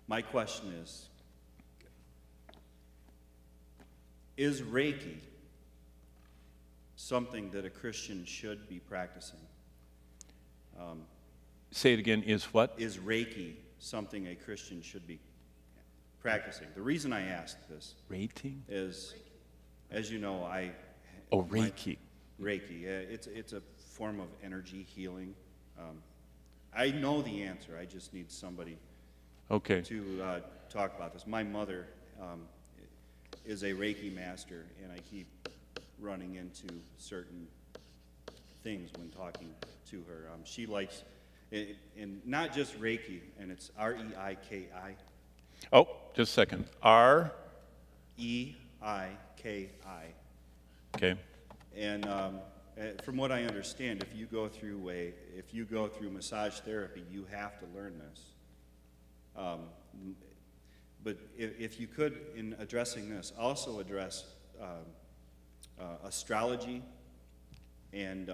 My question is Reiki something that a Christian should be practicing? Say it again, is what? Is Reiki something a Christian should be practicing? The reason I ask this Reiki? is, as you know, Reiki. Reiki. It's a form of energy healing. I know the answer. I just need somebody to talk about this. My mother is a Reiki master, and I keep running into certain things when talking to her. She likes, and not just Reiki, and it's R-E-I-K-I. Oh, just a second. R-E-I-K-I. Okay. And from what I understand, if you go through massage therapy, you have to learn this. But if you could, in addressing this, also address astrology and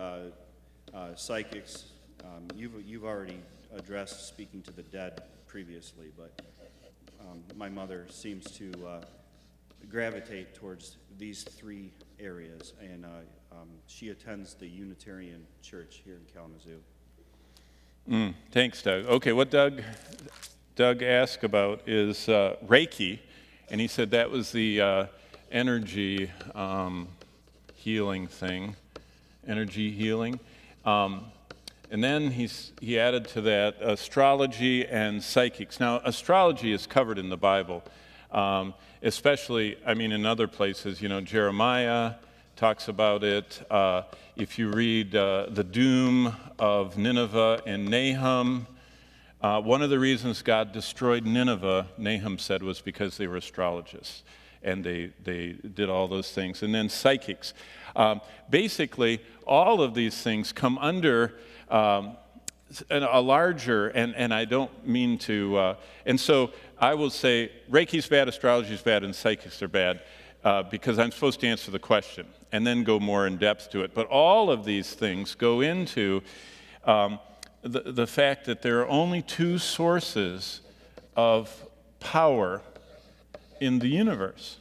psychics. You've already addressed speaking to the dead previously, but my mother seems to gravitate towards these three areas, and she attends the Unitarian Church here in Kalamazoo. Thanks, Doug. Okay, what Doug asked about is Reiki, and he said that was the energy healing thing, energy healing. And then he added to that astrology and psychics. Now, astrology is covered in the Bible, especially, in other places. Jeremiah talks about it. If you read the doom of Nineveh in Nahum, one of the reasons God destroyed Nineveh, Nahum said, was because they were astrologists, and they did all those things. And then psychics. Basically, all of these things come under a larger, and I don't mean to, and so I will say Reiki's bad, astrology's bad, and psychics are bad, because I'm supposed to answer the question and then go more in depth to it. But all of these things go into the fact that there are only two sources of power in the universe.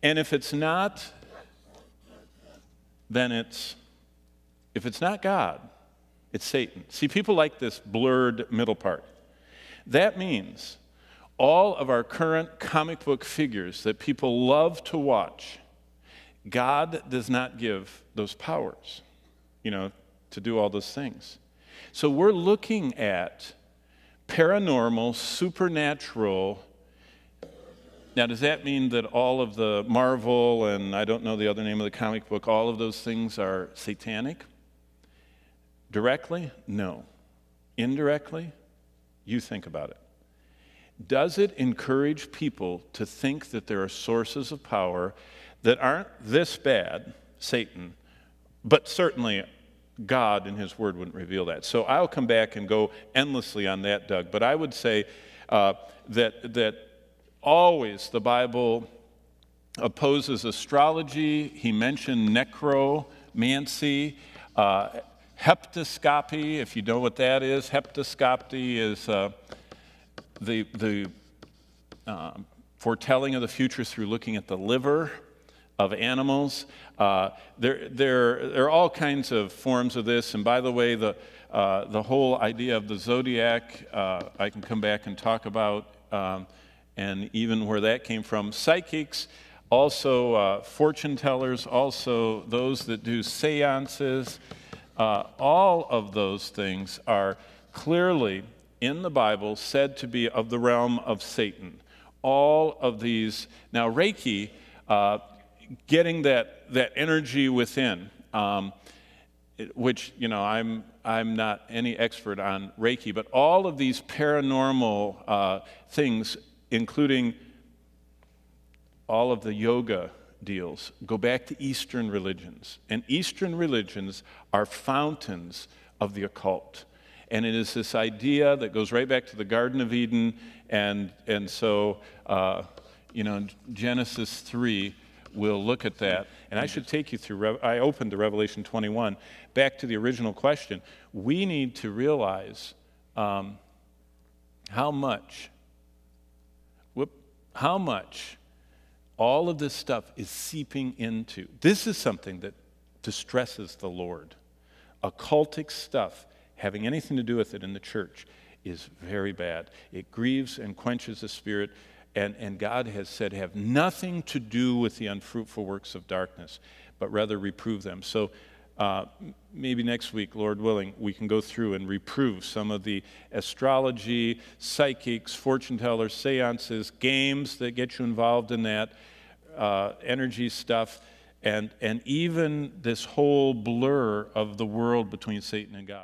And if it's not, then if it's not God, it's Satan. See, people like this blurred middle part. That means all of our current comic book figures that people love to watch, God does not give those powers, to do all those things. So we're looking at paranormal, supernatural. Now, does that mean that all of the Marvel, and I don't know the other name of the comic book, all of those things are satanic? Directly? No. Indirectly? You think about it. Does it encourage people to think that there are sources of power that aren't this bad, Satan, but certainly God in His Word wouldn't reveal that? So I'll come back and go endlessly on that, Doug, but I would say that always the Bible opposes astrology. He mentioned necromancy, heptoscopy, if you know what that is. Heptoscopy is the foretelling of the future through looking at the liver of animals. There are all kinds of forms of this, and by the way, the whole idea of the zodiac, I can come back and talk about, and even where that came from. Psychics, also fortune tellers, also those that do seances, all of those things are clearly in the Bible said to be of the realm of Satan. All of these, now Reiki, getting that energy within, which, I'm not any expert on Reiki, but all of these paranormal things, including all of the yoga deals, go back to Eastern religions. And Eastern religions are fountains of the occult. And it is this idea that goes right back to the Garden of Eden, and so, Genesis 3, we'll look at that. And I should take you through, I opened to Revelation 21. Back to the original question, we need to realize how much all of this stuff is seeping into. This is something that distresses the Lord. Occultic stuff having anything to do with it in the church is very bad. It grieves and quenches the spirit, and God has said have nothing to do with the unfruitful works of darkness, but rather reprove them. So maybe next week, Lord willing, we can go through and reprove some of the astrology, psychics, fortune tellers, seances, games that get you involved in that, energy stuff, and even this whole blur of the world between Satan and God.